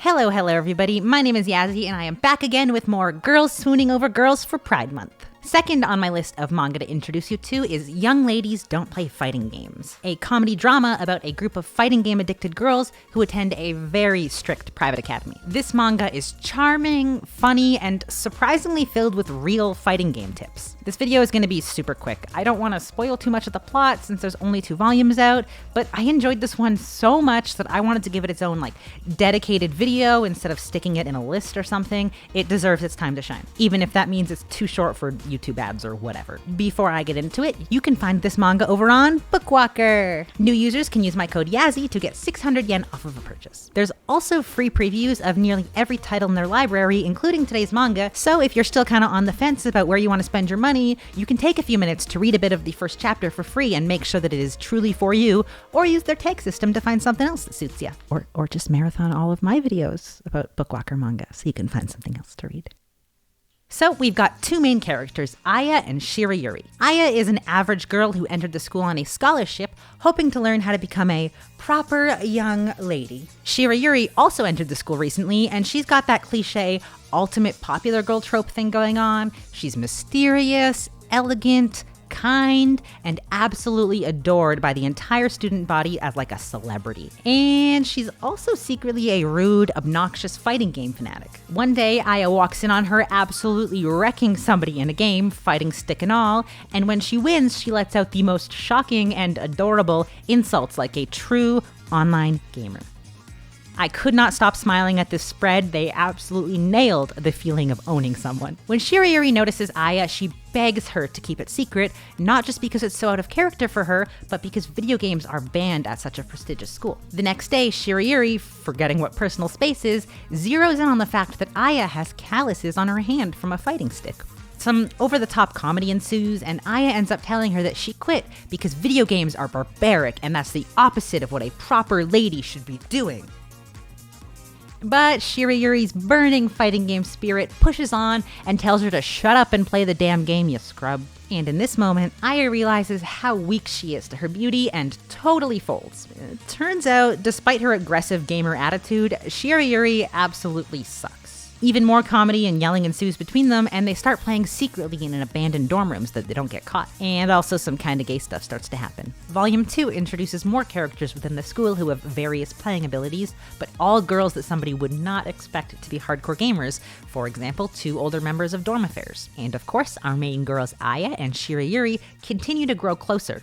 Hello everybody, my name is Yazzie and I am back again with more Girls Swooning Over Girls for Pride Month. Second on my list of manga to introduce you to is Young Ladies Don't Play Fighting Games, a comedy drama about a group of fighting game addicted girls who attend a very strict private academy. This manga is charming, funny, and surprisingly filled with real fighting game tips. This video is going to be super quick. I don't want to spoil too much of the plot since there's only 2 volumes out, but I enjoyed this one so much that I wanted to give it its own dedicated video instead of sticking it in a list or something. It deserves its time to shine, even if that means it's too short for YouTube ads or whatever. Before I get into it, you can find this manga over on Bookwalker. New users can use my code Yazzie to get 600 yen off of a purchase. There's also free previews of nearly every title in their library, including today's manga, so if you're still kind of on the fence about where you want to spend your money, you can take a few minutes to read a bit of the first chapter for free and make sure that it is truly for you, or use their tag system to find something else that suits you. Or just marathon all of my videos about Bookwalker manga so you can find something else to read. So we've got 2 main characters, Aya and Shirayuri. Aya is an average girl who entered the school on a scholarship, hoping to learn how to become a proper young lady. Shirayuri also entered the school recently, and she's got that cliche ultimate popular girl trope thing going on. She's mysterious, elegant, kind, and absolutely adored by the entire student body as a celebrity. And she's also secretly a rude, obnoxious fighting game fanatic. One day, Aya walks in on her absolutely wrecking somebody in a game, fighting stick and all, and when she wins, she lets out the most shocking and adorable insults like a true online gamer. I could not stop smiling at this spread. They absolutely nailed the feeling of owning someone. When Shirayuri notices Aya, she begs her to keep it secret, not just because it's so out of character for her, but because video games are banned at such a prestigious school. The next day, Shirayuri, forgetting what personal space is, zeroes in on the fact that Aya has calluses on her hand from a fighting stick. Some over-the-top comedy ensues, and Aya ends up telling her that she quit because video games are barbaric, and that's the opposite of what a proper lady should be doing. But Shirayuri's burning fighting game spirit pushes on and tells her to shut up and play the damn game, you scrub. And in this moment, Aya realizes how weak she is to her beauty and totally folds. It turns out, despite her aggressive gamer attitude, Shirayuri absolutely sucks. Even more comedy and yelling ensues between them, and they start playing secretly in an abandoned dorm room so that they don't get caught. And also some kinda gay stuff starts to happen. Volume 2 introduces more characters within the school who have various playing abilities, but all girls that somebody would not expect to be hardcore gamers. For example, 2 older members of Dorm Affairs. And of course, our main girls Aya and Shirayuri continue to grow closer.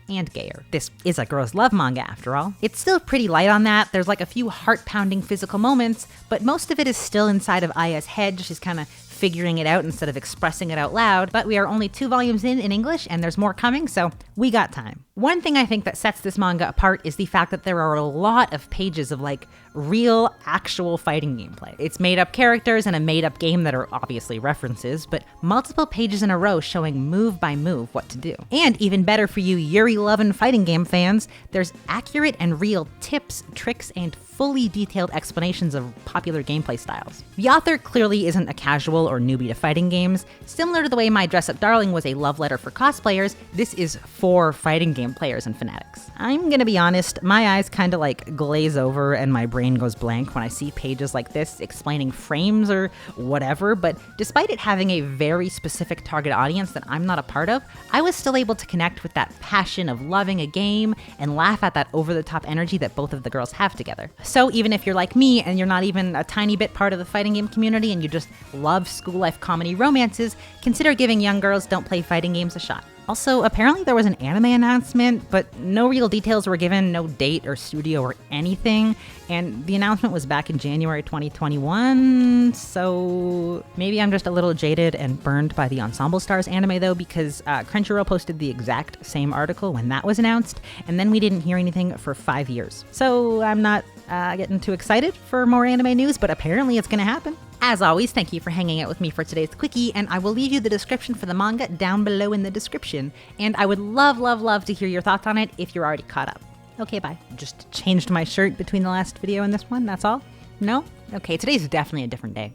And gayer. This is a girls' love manga after all. It's still pretty light on that. There's a few heart-pounding physical moments, but most of it is still inside of Aya's head. She's kind of figuring it out instead of expressing it out loud. But we are only 2 volumes in English, and there's more coming, so we got time. One thing I think that sets this manga apart is the fact that there are a lot of pages of real, actual fighting gameplay. It's made up characters and a made up game that are obviously references, but multiple pages in a row showing move by move what to do. And even better for you Yuri-lovin' fighting game fans, there's accurate and real tips, tricks, and fully detailed explanations of popular gameplay styles. The author clearly isn't a casual or newbie to fighting games. Similar to the way My Dress Up Darling was a love letter for cosplayers, this is for fighting game players and fanatics. I'm gonna be honest, my eyes kinda glaze over and my brain goes blank when I see pages like this explaining frames or whatever, but despite it having a very specific target audience that I'm not a part of, I was still able to connect with that passion of loving a game and laugh at that over-the-top energy that both of the girls have together. So even if you're like me and you're not even a tiny bit part of the fighting game community and you just love school life comedy romances, consider giving Young Girls Don't Play Fighting Games a shot. Also, apparently there was an anime announcement, but no real details were given, no date or studio or anything, and the announcement was back in January 2021, so maybe I'm just a little jaded and burned by the Ensemble Stars anime though, because Crunchyroll posted the exact same article when that was announced, and then we didn't hear anything for 5 years. So I'm not getting too excited for more anime news, but apparently it's gonna happen. As always, thank you for hanging out with me for today's quickie, and I will leave you the description for the manga down below in the description. And I would love to hear your thoughts on it if you're already caught up. Okay, bye. Just changed my shirt between the last video and this one, that's all? No? Okay, today's definitely a different day.